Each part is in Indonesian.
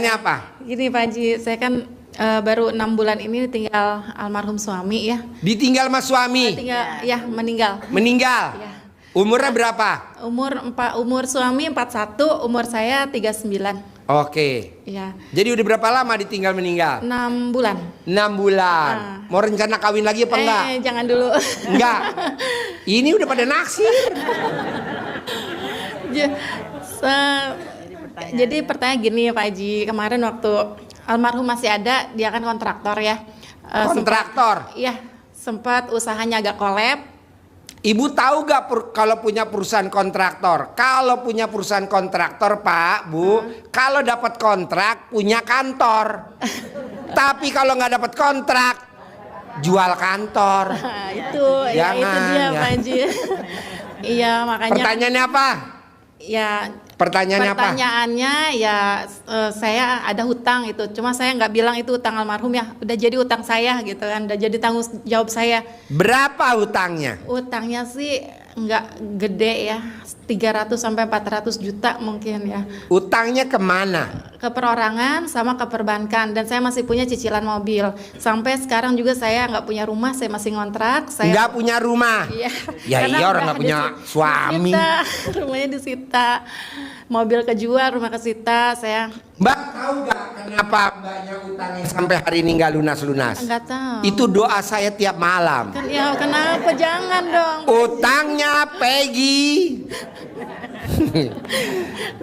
Pertanyaannya apa? Gini Pak Haji, saya kan baru 6 bulan ini tinggal almarhum suami ya. Ditinggal sama suami? Meninggal. Meninggal? Ya. Umurnya berapa? Umur suami 41, umur saya 39. Oke. Ya. Jadi udah berapa lama ditinggal meninggal? 6 bulan. 6 bulan. Mau rencana kawin lagi apa enggak? Jangan dulu. Enggak. Ini udah pada naksir. Jadi pertanyaan gini ya Pak Haji, kemarin waktu almarhum masih ada, dia kan kontraktor ya. Kontraktor? Iya, sempat usahanya agak kolab. Ibu tahu gak kalau punya perusahaan kontraktor? Kalau punya perusahaan kontraktor Pak, Bu, kalau dapat kontrak punya kantor. Tapi kalau nggak dapat kontrak, jual kantor. Itu dia Pak Haji. Iya makanya. Pertanyaannya apa? Ya. Pertanyaannya ya saya ada hutang itu, cuma saya nggak bilang itu hutang almarhum ya, udah jadi hutang saya gitu kan, udah jadi tanggung jawab saya. Berapa hutangnya? Hutangnya sih nggak gede ya, 300 sampai 400 juta mungkin ya. Utangnya kemana? Ke perorangan sama ke perbankan, dan saya masih punya cicilan mobil. Sampai sekarang juga saya nggak punya rumah, saya masih ngontrak. Saya nggak punya rumah? Iya. Ya iya, orang nggak punya suami. Rumahnya disita, mobil kejual, rumah kesita. Mbak tahu nggak kenapa mbaknya utangnya sampai hari ini nggak lunas-lunas? Nggak tahu. Itu doa saya tiap malam. Ya kenapa? Jangan dong. Utangnya Peggy.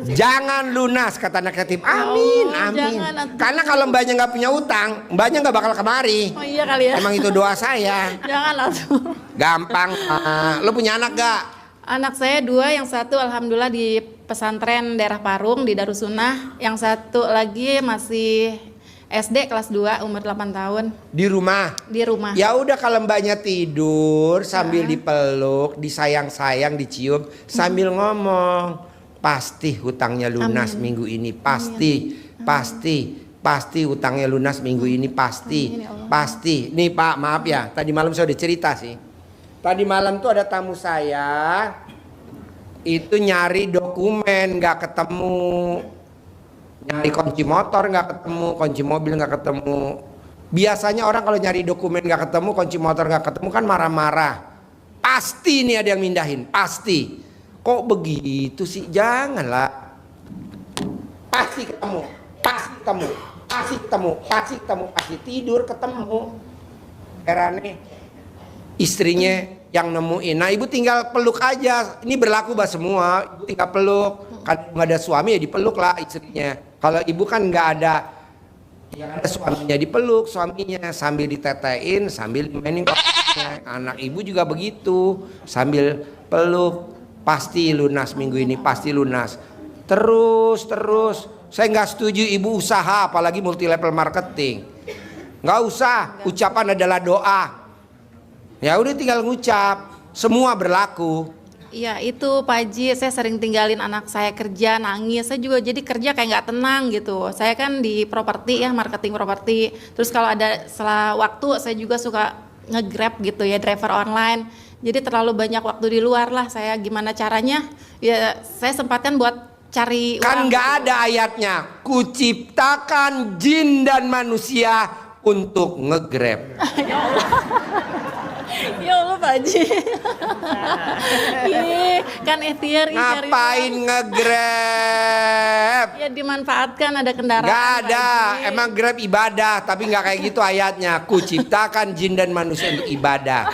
Jangan lunas kata anak yatim. Amin, amin. Karena kalau mbaknya nggak punya utang, mbaknya nggak bakal kemari. Oh iya kali ya. Emang itu doa saya. Jangan langsung. Gampang. Lo punya anak gak? Anak saya 2, yang satu alhamdulillah di pesantren daerah Parung di Darussunnah, yang satu lagi masih SD kelas 2 umur 8 tahun. Di rumah? Di rumah. Ya udah, kalau mbaknya tidur sambil dipeluk, disayang-sayang, dicium sambil ngomong, pasti hutangnya lunas. Amin. Minggu ini pasti. Amin. Pasti hutangnya lunas minggu ini pasti. Amin, pasti. Nih Pak, maaf ya, tadi malam saya udah cerita sih. Tadi malam tuh ada tamu saya itu nyari dokumen nggak ketemu, nyari kunci motor nggak ketemu, kunci mobil nggak ketemu. Biasanya orang kalau nyari dokumen nggak ketemu, kunci motor nggak ketemu kan marah-marah. Pasti nih ada yang mindahin, pasti. Kok begitu sih? Janganlah. Pasti ketemu, pasti ketemu, pasti ketemu, pasti ketemu, pasti tidur ketemu. Herannya istrinya yang nemuin. Nah ibu tinggal peluk aja. Ini berlaku buat semua. Ibu tinggal peluk. Kan nggak ada suami ya dipeluk lah istrinya. Kalau ibu kan nggak ada, yang ada suaminya dipeluk suaminya sambil ditetein, sambil mainin koknya. Anak ibu juga begitu, sambil peluk. Pasti lunas minggu ini, pasti lunas. Terus. Saya nggak setuju ibu usaha, apalagi multi level marketing. Nggak usah. Ucapan adalah doa. Ya udah tinggal ngucap, semua berlaku. Iya itu Pak Haji, saya sering tinggalin anak saya kerja, nangis. Saya juga jadi kerja kayak nggak tenang gitu. Saya kan di properti ya, marketing properti. Terus kalau ada setelah waktu saya juga suka nge-grab gitu ya, driver online. Jadi terlalu banyak waktu di luar lah. Saya gimana caranya? Ya saya sempatkan buat cari kan uang. Nggak ada ayatnya, kuciptakan jin dan manusia untuk nge-grab. Ya Allah. Ya Allah Pak Haji. Kan ikhtiar. Ngapain nge-grab? Ya dimanfaatkan, ada kendaraan. Gak ada, emang Grab ibadah, tapi nggak kayak gitu ayatnya. Kuciptakan jin dan manusia untuk ibadah.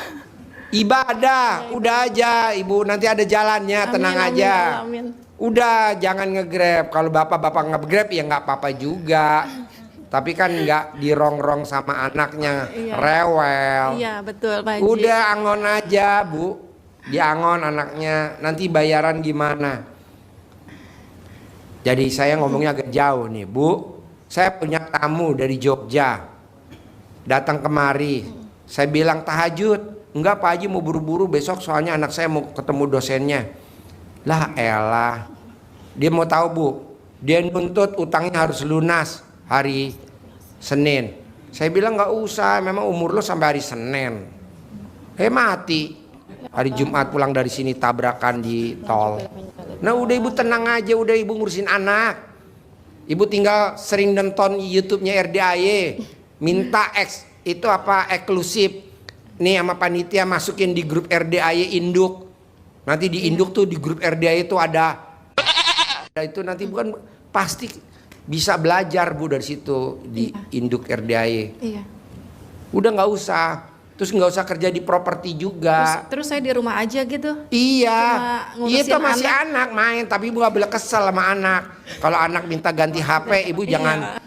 Ibadah, udah aja ibu, nanti ada jalannya, tenang aja. Amin. Udah jangan nge-grab. Kalau bapak nge-grab ya nggak apa-apa juga. Tapi kan nggak dirongrong sama anaknya, rewel. Iya betul Pak Haji. Udah angon aja bu, diangon anaknya, nanti bayaran gimana? Jadi saya ngomongnya agak jauh nih bu. Saya punya tamu dari Jogja, datang kemari. Saya bilang tahajud, enggak Pak Haji mau buru-buru besok soalnya anak saya mau ketemu dosennya. Lah elah, dia mau tahu bu, dia nuntut utangnya harus lunas hari Senin. Saya bilang nggak usah, memang umur lo sampai hari Senin. Mati hari Jumat pulang dari sini tabrakan di tol. Nah udah ibu tenang aja, udah ibu ngurusin anak. Ibu tinggal sering nonton YouTube-nya RDAY, minta itu apa eksklusif. Nih sama panitia masukin di grup RDAY induk. Nanti di induk tuh di grup RDAY itu ada itu nanti bukan pasti bisa belajar Bu dari situ di induk RDAY. Iya. Udah nggak usah. Terus nggak usah kerja di properti juga. Terus saya di rumah aja gitu. Iya, Cuma ngurusin itu masih anak main, tapi ibu nggak boleh kesel sama anak. Kalau anak minta ganti HP, ibu jangan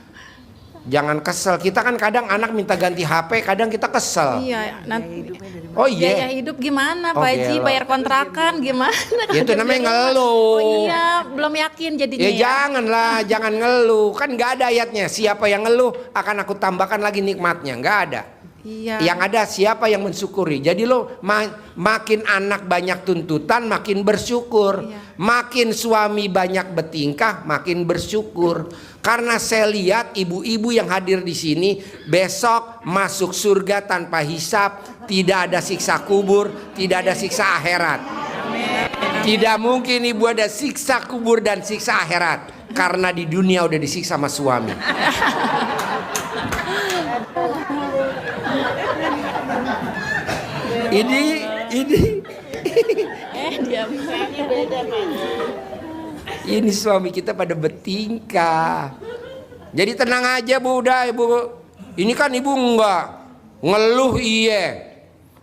kesel. Kita kan kadang anak minta ganti HP, kadang kita kesel. Iya, nanti. Oh iya. Biaya hidup gimana Oh, Pak Haji? gelo. Bayar kontrakan gimana? Ya itu namanya ngeluh. Oh iya, belum yakin jadinya Ya ya. janganlah, jangan ngeluh. Kan nggak ada ayatnya. Siapa yang ngeluh akan aku tambahkan lagi nikmatnya. Nggak ada. Iya. Yang ada siapa yang mensyukuri. Jadi lo makin anak banyak tuntutan makin bersyukur. Iya. Makin suami banyak bertingkah makin bersyukur. Karena saya lihat ibu-ibu yang hadir di sini besok masuk surga tanpa hisab, tidak ada siksa kubur, tidak ada siksa akhirat. Tidak mungkin ibu ada siksa kubur dan siksa akhirat karena di dunia udah disiksa sama suami. Ini Diam. ini suami kita pada bertingkah. Jadi tenang aja Bu, udah Ibu. Ini kan Ibu enggak ngeluh iye,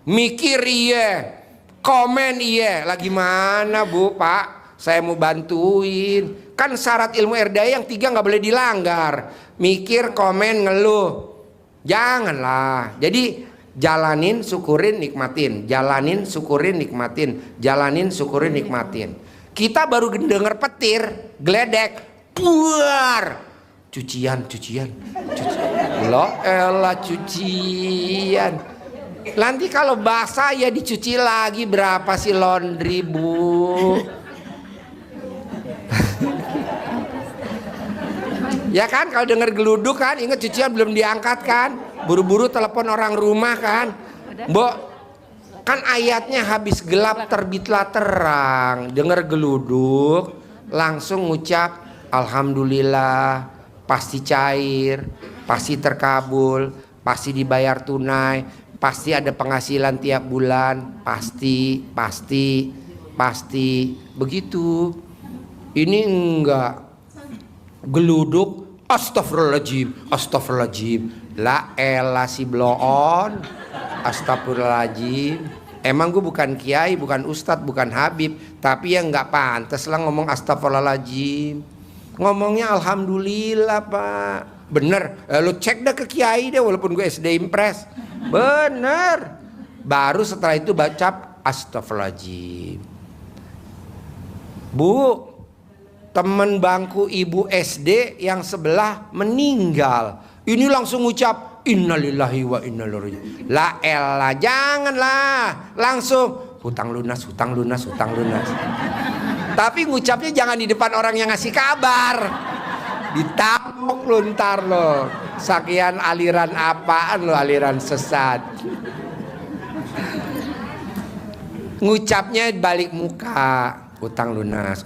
mikir iye, komen iye. Lagi mana Bu, Pak? Saya mau bantuin. Kan syarat ilmu RDAY yang 3 nggak boleh dilanggar. Mikir, komen, ngeluh. Janganlah. Jadi jalanin, syukurin, nikmatin. Jalanin, syukurin, nikmatin. Jalanin, syukurin, nikmatin. Kita baru denger petir, geledek, buar. Cucian. Loh elah cucian. Nanti kalau basah ya dicuci lagi. Berapa sih laundry Bu? Ya kan kalau denger geluduk kan, ingat cucian belum diangkat kan? Buru-buru telepon orang rumah kan? Mbok, kan ayatnya habis gelap terbitlah terang. Dengar geluduk, langsung ngucap alhamdulillah, pasti cair, pasti terkabul, pasti dibayar tunai, pasti ada penghasilan tiap bulan, pasti begitu. Ini enggak geluduk, astagfirullahaladzim, la elah si bloon, astagfirullahaladzim. Emang gue bukan kiai, bukan ustadz, bukan habib, tapi yang nggak pantas lah ngomong astagfirullahaladzim. Ngomongnya alhamdulillah Pak. Bener, lu cek dah ke kiai deh, walaupun gue SD Impres. Bener. Baru setelah itu baca astagfirullahaladzim. Bu, temen bangku ibu SD yang sebelah meninggal. Ini langsung ucap innalillahi wa inna ilaihi raji'un. La elah, janganlah. Langsung hutang lunas. Tapi ngucapnya jangan di depan orang yang ngasih kabar. Ditapuk lu ntar lo. Sakian aliran apaan lo, aliran sesat. Ngucapnya balik muka. Utang lunas.